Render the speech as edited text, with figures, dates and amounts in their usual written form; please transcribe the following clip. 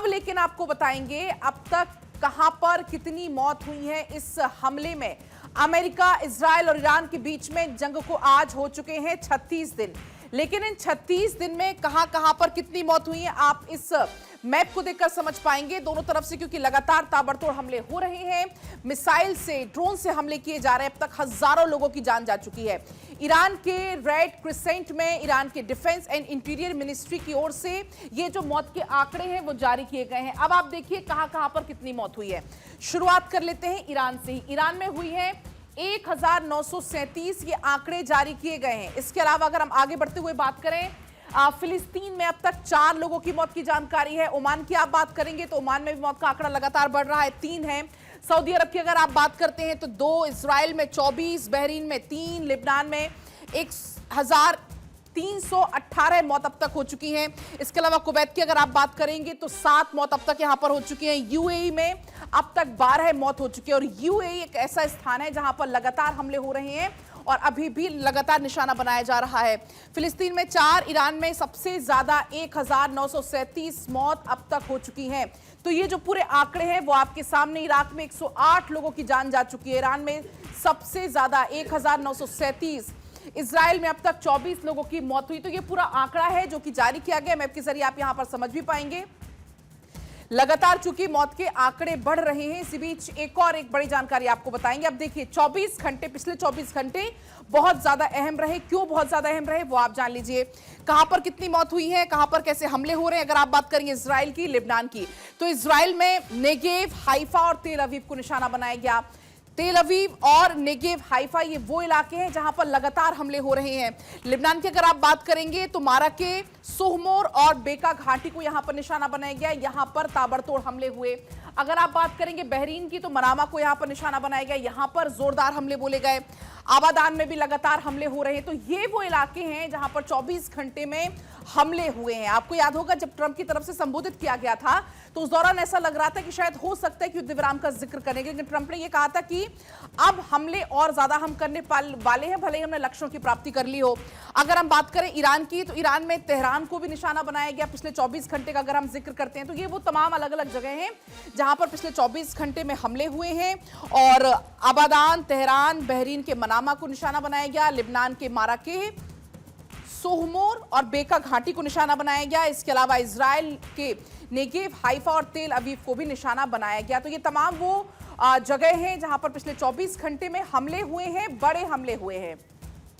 लेकिन आपको बताएंगे अब तक कहां पर कितनी मौत हुई है इस हमले में। अमेरिका, इजराइल और ईरान के बीच में जंग को आज हो चुके हैं 36 दिन, लेकिन इन 36 दिन में कहां पर कितनी मौत हुई है आप इस मैप को देखकर समझ पाएंगे दोनों तरफ से, क्योंकि लगातार ताबड़तोड़ हमले हो रहे हैं। मिसाइल से, ड्रोन से हमले किए जा रहे हैं। अब तक हजारों लोगों की जान जा चुकी है। ईरान के रेड क्रिसेंट में ईरान के डिफेंस एंड इंटीरियर मिनिस्ट्री की ओर से ये जो मौत के आंकड़े हैं वो जारी किए गए हैं। अब आप देखिए कहां पर कितनी मौत हुई है। शुरुआत कर लेते हैं ईरान से ही। ईरान में हुई है 1937 ये आंकड़े जारी किए गए हैं। इसके अलावा अगर हम आगे बढ़ते हुए बात करें, फिलिस्तीन में अब तक 4 लोगों की मौत की जानकारी है। ओमान की आप बात करेंगे तो ओमान में भी मौत का आंकड़ा लगातार बढ़ रहा है, 3 है। सऊदी अरब की अगर आप बात करते हैं तो 2, इजराइल में 24, बहरीन में 3, लिबनान में 1318 मौत अब तक हो चुकी हैं। इसके अलावा कुवैत की अगर आप बात करेंगे तो 7 मौत अब तक यहां पर हो चुकी हैं। यूएई में अब तक 12 मौत हो चुकी है। और यूएई एक ऐसा स्थान है जहां पर लगातार हमले हो रहे हैं और अभी भी लगातार निशाना बनाया जा रहा है। फिलिस्तीन में 4, ईरान में सबसे ज्यादा 1937 मौत अब तक हो चुकी हैं। तो ये जो पूरे आंकड़े हैं वो आपके सामने। इराक में 108 लोगों की जान जा चुकी है। ईरान में सबसे ज्यादा 1937। इजराइल में अब तक 24 लोगों की मौत हुई। तो ये पूरा आंकड़ा है जो कि जारी किया गया। मैप के जरिए आप यहां पर समझ भी पाएंगे। लगातार चूंकि मौत के आंकड़े बढ़ रहे हैं, इसी बीच एक बड़ी जानकारी आपको बताएंगे। अब देखिए 24 घंटे, पिछले 24 घंटे बहुत ज्यादा अहम रहे। क्यों बहुत ज्यादा अहम रहे वो आप जान लीजिए। कहां पर कितनी मौत हुई है, कहां पर कैसे हमले हो रहे हैं। अगर आप बात करेंगे इजराइल की, लिबनान की, तो इजराइल में नेगेव, हाइफा और तेल अवीव को निशाना बनाया गया। तेल अवीव और नेगेव, हाइफा ये वो इलाके हैं जहां पर लगातार हमले हो रहे हैं। लिबनान की अगर आप बात करेंगे तो मारा के, सोहमोर और बेका घाटी को यहां पर निशाना बनाया गया। यहां पर ताबड़तोड़ हमले हुए। अगर आप बात करेंगे बहरीन की तो मनामा को यहां पर निशाना बनाया गया। यहां पर जोरदार हमले बोले गए। आबादान में भी लगातार हमले हो रहे हैं। तो ये वो इलाके हैं जहां पर 24 घंटे में हमले हुए हैं। आपको याद होगा जब ट्रंप की तरफ से संबोधित किया गया था तो उस दौरान ऐसा लग रहा था कि शायद हो सकता है कि युद्ध विराम का जिक्र करेंगे, लेकिन ट्रंप ने यह कहा था कि अब हमले और ज्यादा हम करने वाले हैं, भले ही हमने लक्ष्यों की प्राप्ति कर ली हो। अगर हम बात करें ईरान की तो ईरान में तेहरान को भी निशाना बनाया गया। पिछले 24 घंटे का अगर हम जिक्र करते हैं तो ये वो तमाम अलग अलग जगह हैं जहां पर पिछले 24 घंटे में हमले हुए हैं। और आबादान, तेहरान, बहरीन के मनामा को निशाना बनाया गया। लिबनान के माराके, सोहमोर और बेका घाटी को निशाना बनाया गया। इसके अलावा इजराइल के नेगेव, हाइफा और तेल अवीव को भी निशाना बनाया गया। तो ये तमाम वो जगह हैं जहां पर पिछले 24 घंटे में हमले हुए हैं, बड़े हमले हुए हैं।